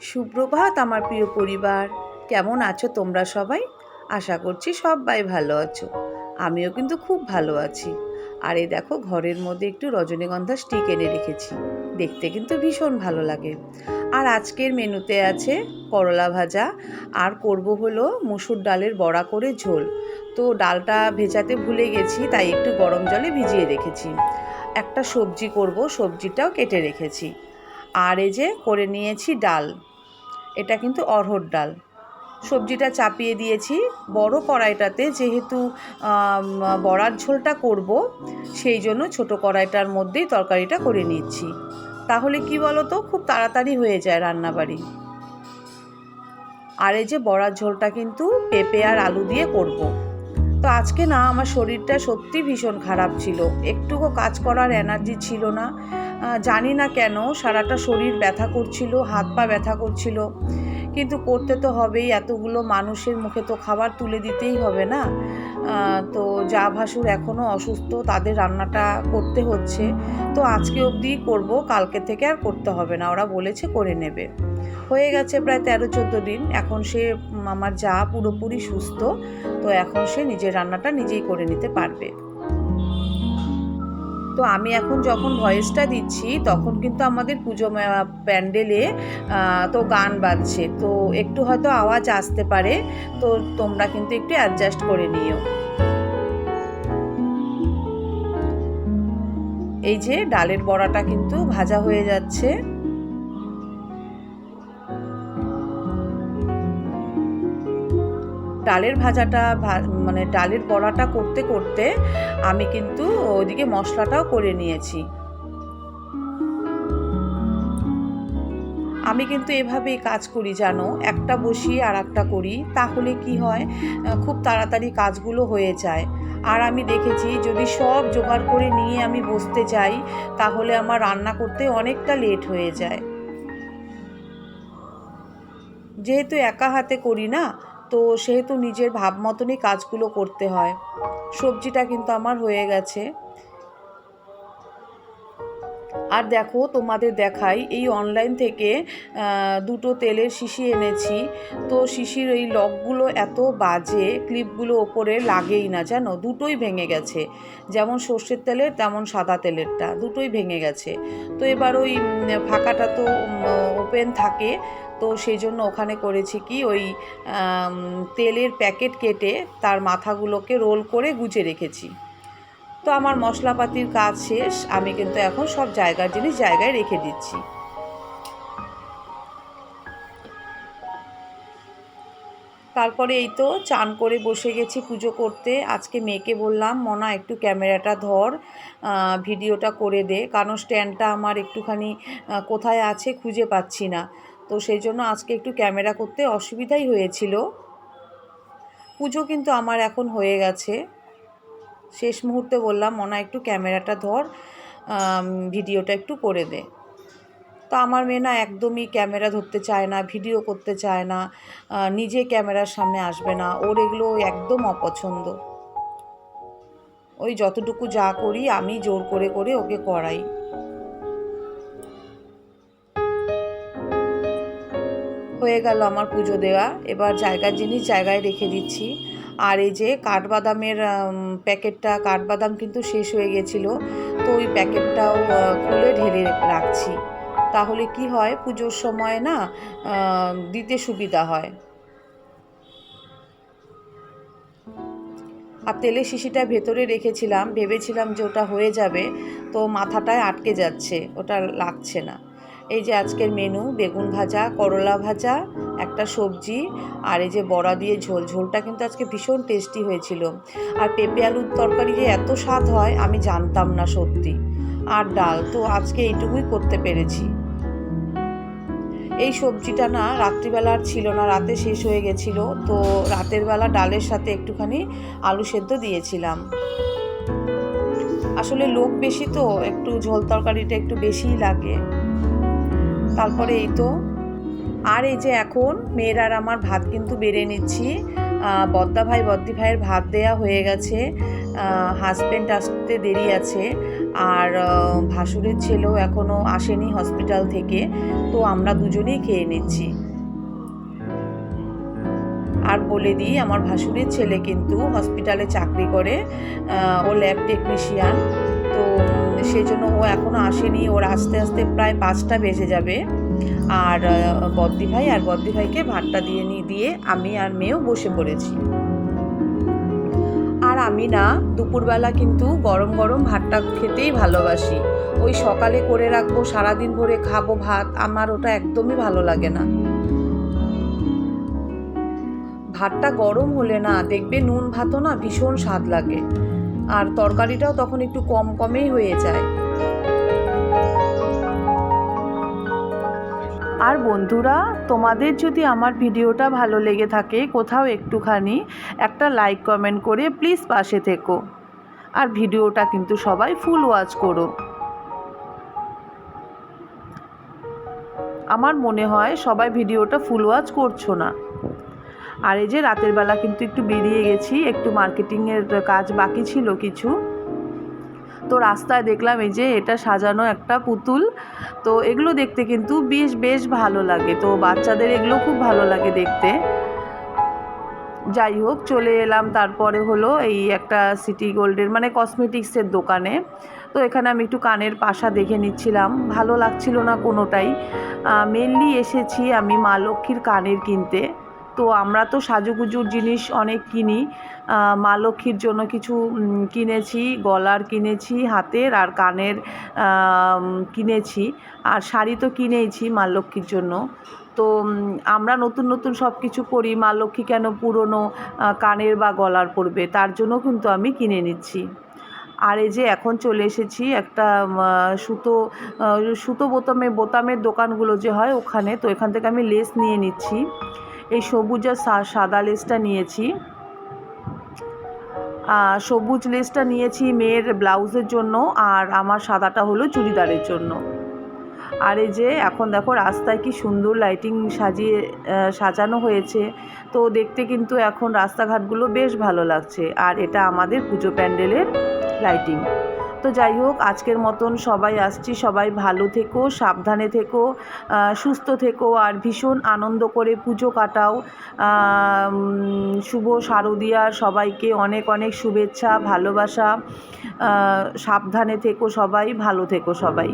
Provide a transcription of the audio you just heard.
সুপ্রভাত আমার প্রিয় পরিবার, কেমন আছো তোমরা সবাই? আশা করছি সবাই ভালো আছো। আমিও কিন্তু খুব ভালো আছি। আর এই দেখো, ঘরের মধ্যে একটু রজনীগন্ধা স্টিক এনে রেখেছি, দেখতে কিন্তু ভীষণ ভালো লাগে। আর আজকের মেনুতে আছে করলা ভাজা, আর করব হলো মুসুর ডালের বড়া করে ঝোল। তো ডালটা ভেজাতে ভুলে গেছি, তাই একটু গরম জলে ভিজিয়ে রেখেছি। একটা সবজি করব, সবজিটাও কেটে রেখেছি। আর এই যে করে নিয়েছি ডাল, এটা কিন্তু অড়হর ডাল। সবজিটা চাপিয়ে দিয়েছি বড় কড়াইটাতে, যেহেতু বড়ার ঝোলটা করব, সেই জন্য ছোট কড়াইটার মধ্যেই তরকারিটা করে নিচ্ছি। তাহলে কি বলো তো, খুব তাড়াতাড়ি হয়ে যায় রান্নাবাড়ি। আর এই যে বড়ার ঝোলটা কিন্তু পেঁপে আর আলু দিয়ে করব। তো আজকে না, আমার শরীরটা সত্যি ভীষণ খারাপ ছিল, একটুকু কাজ করার এনার্জি ছিল না। জানি না কেন সারাটা শরীর ব্যথা করছিল, হাত পা ব্যথা করছিল, কিন্তু করতে তো হবেই, এতগুলো মানুষের মুখে তো খাবার তুলে দিতেই হবে না। তো যা ভাসুর এখনও অসুস্থ, তাদের রান্নাটা করতে হচ্ছে। তো আজকে অবধি করব, কালকে থেকে আর করতে হবে না, ওরা বলেছে করে নেবে। হয়ে গেছে প্রায় 13-14 দিন, এখন সে আমার যা পুরোপুরি সুস্থ। তো এখন সে নিজের রান্নাটা নিজেই করে নিতে পারবে। তো আমি এখন যখন ভয়েসটা দিচ্ছি, তখন কিন্তু আমাদের পুজো প্যান্ডেলে তো গান বাজছে, তো একটু হয়তো আওয়াজ আসতে পারে, তো তোমরা কিন্তু একটু অ্যাডজাস্ট করে নিও। এই যে ডালের বড়াটা কিন্তু ভাজা হয়ে যাচ্ছে। ডালের ভাজাটা মানে ডালের বড়াটা করতে করতে আমি কিন্তু ওইদিকে মশলাটাও করে নিয়েছি। আমি কিন্তু এভাবেই কাজ করি জানো, একটা বসিয়ে আর একটা করি, তাহলে কি হয়, খুব তাড়াতাড়ি কাজগুলো হয়ে যায়। আর আমি দেখেছি, যদি সব জোগাড় করে নিয়ে আমি বসতে যাই, তাহলে আমার রান্না করতে অনেকটা লেট হয়ে যায়। যেহেতু একা হাতে করি না, তো সেহেতু নিজের ভাব মতনই কাজগুলো করতে হয়। সবজিটা কিন্তু আমার হয়ে গেছে। আর দেখো, তোমাদের দেখাই, এই অনলাইন থেকে দুটো তেলের শিশি এনেছি। তো শিশির এই লকগুলো এত বাজে, ক্লিপগুলো ওপরে লাগেই না জানো, দুটোই ভেঙে গেছে। যেমন সর্ষের তেলের তেমন সাদা তেলেরটা, দুটোই ভেঙে গেছে। তো এবার ওই ফাঁকাটা তো ওপেন থাকে, তো সেই জন্য ওখানে করেছি কি, ওই তেলের প্যাকেট কেটে তার মাথাগুলোকে রোল করে গুজে রেখেছি। তো আমার মশলাপাতির কাজ শেষ, আমি কিন্তু এখন সব জায়গার জিনিস জায়গায় রেখে দিচ্ছি। তারপরে এই তো চান করে বসে গেছি পুজো করতে। আজকে মেয়েকে বললাম, মনা একটু ক্যামেরাটা ধর, ভিডিওটা করে দে, কারণ স্ট্যান্ডটা আমার একটুখানি কোথায় আছে খুঁজে পাচ্ছি না। তো সেই জন্য আজকে একটু ক্যামেরা করতে অসুবিধাই হয়েছিল। পুজো কিন্তু আমার এখন হয়ে গেছে। শেষ মুহূর্তে বললাম, মনা একটু ক্যামেরাটা ধর, ভিডিওটা একটু করে দে। তো আমার মেয়ে না একদমই ক্যামেরা ধরতে চায় না, ভিডিও করতে চায় না, নিজে ক্যামেরার সামনে আসবে না, ওর এগুলো একদম অপছন্দ। ওই যতটুকু যা করি আমি জোর করে করে ওকে করাই। হয়ে গেল আমার পুজো দেওয়া, এবার জায়গার জিনিস জায়গায় রেখে দিচ্ছি। আর এই যে কাঠবাদামের প্যাকেটটা, কাঠবাদাম কিন্তু শেষ হয়ে গেছিলো, তো ওই প্যাকেটটাও খুলে ঢেলে রাখছি। তাহলে কি হয়, পুজোর সময় না দিতে সুবিধা হয়। আর তেলের শিশিটা ভেতরে রেখেছিলাম, ভেবেছিলাম যে ওটা হয়ে যাবে, তো মাথাটায় আটকে যাচ্ছে, ওটা লাগছে না। এই যে আজকের মেনু, বেগুন ভাজা, করলা ভাজা, একটা সবজি, আর এই যে বড়া দিয়ে ঝোল। ঝোলটা কিন্তু আজকে ভীষণ টেস্টি হয়েছিল। আর পেঁপে আলুর তরকারি যে এত স্বাদ হয় আমি জানতাম না সত্যি। আর ডাল তো আজকে এইটুকুই করতে পেরেছি। এই সবজিটা না রাত্রিবেলা আর ছিল না, রাতে শেষ হয়ে গেছিলো, তো রাতের বেলা ডালের সাথে একটুখানি আলু সেদ্ধ দিয়েছিলাম। আসলে লোক বেশি তো একটু ঝোল তরকারিটা একটু বেশিই লাগে। তারপরে এই তো, আর এই যে এখন মেয়ের আর আমার ভাত কিন্তু বেড়ে নিচ্ছি। বদ্দি ভাইয়ের ভাত দেয়া হয়ে গেছে, হাজব্যান্ড আসতে দেরি আছে। আর ভাসুরের ছেলেও এখনও আসেনি হসপিটাল থেকে, তো আমরা দুজনেই খেয়ে নিচ্ছি। আর বলে দিই, আমার ভাসুরের ছেলে কিন্তু হসপিটালে চাকরি করে, ও ল্যাব টেকনিশিয়ান। তো সেই জন্য ও এখনও আসেনি, ওর আস্তে আস্তে প্রায় 5টা বেজে যাবে। আর বদ্দি ভাইকে ভাতটা দিয়ে আমি আর মেয়েও বসে পড়েছি। আর আমি না দুপুরবেলা কিন্তু গরম গরম ভাতটা খেতেই ভালোবাসি। ওই সকালে করে রাখবো, সারাদিন ভরে খাবো ভাত, আমার ওটা একদমই ভালো লাগে না। ভাতটা গরম হলে না দেখবে নুন ভাতও না ভীষণ স্বাদ লাগে, আর তরকারিটাও তখন একটু কমেই হয়ে যায়। আর বন্ধুরা, তোমাদের যদি আমার ভিডিওটা ভালো লেগে থাকে, কোথাও একটুখানি একটা লাইক কমেন্ট করে প্লিজ পাশে থেকো। আর ভিডিওটা কিন্তু সবাই ফুল ওয়াচ করো। আমার মনে হয় সবাই ভিডিওটা ফুল ওয়াচ করছো না। আর এই যে রাতের বেলা কিন্তু একটু বেরিয়ে গেছি, একটু মার্কেটিংয়ের কাজ বাকি ছিল কিছু। তো রাস্তায় দেখলাম এই যে এটা সাজানো একটা পুতুল, তো এগুলো দেখতে কিন্তু বেশ ভালো লাগে, তো বাচ্চাদের এগুলো খুব ভালো লাগে দেখতে। যাই হোক, চলে এলাম তারপরে হলো এই একটা সিটি গোল্ডের মানে কসমেটিক্সের দোকানে। তো এখানে আমি একটু কানের পাশা দেখে নিচ্ছিলাম, ভালো লাগছিল না কোনোটাই। মেনলি এসেছি আমি মা লক্ষ্মীর কানের কিনতে। তো আমরা তো সাজুগুজুর জিনিস অনেক কিনি, মা লক্ষ্মীর জন্য কিছু কিনেছি, গলার কিনেছি, হাতের আর কানের কিনেছি, আর শাড়ি তো কিনেইছি মা লক্ষ্মীর জন্য। তো আমরা নতুন সব কিছু করি, মা লক্ষ্মী কেন পুরনো কানের বা গলার পরবে, তার জন্য কিন্তু আমি কিনে নিচ্ছি। আর এই যে এখন চলে এসেছি একটা সুতো বোতামের দোকানগুলো যে হয় ওখানে, তো এখান থেকে আমি লেস নিয়ে নিচ্ছি। এই সবুজ আর সাদা লেসটা নিয়েছি। সবুজ লেসটা নিয়েছি মেয়ের ব্লাউজের জন্য, আর আমার সাদাটা হলো চুড়িদারের জন্য। আর এই যে এখন দেখো রাস্তায় কি সুন্দর লাইটিং সাজানো হয়েছে, তো দেখতে কিন্তু এখন রাস্তাঘাটগুলো বেশ ভালো লাগছে। আর এটা আমাদের পুজো প্যান্ডেলের লাইটিং। তো যাই হোক, আজকের মতন সবাই আসছি, সবাই ভালো থেকো, সাবধানে থেকো, সুস্থ থেকো, আর ভীষণ আনন্দ করে পুজো কাটাও। শুভ শারদীয়ার সবাইকে অনেক অনেক শুভেচ্ছা, ভালোবাসা। সাবধানে থেকো সবাই, ভালো থেকো সবাই।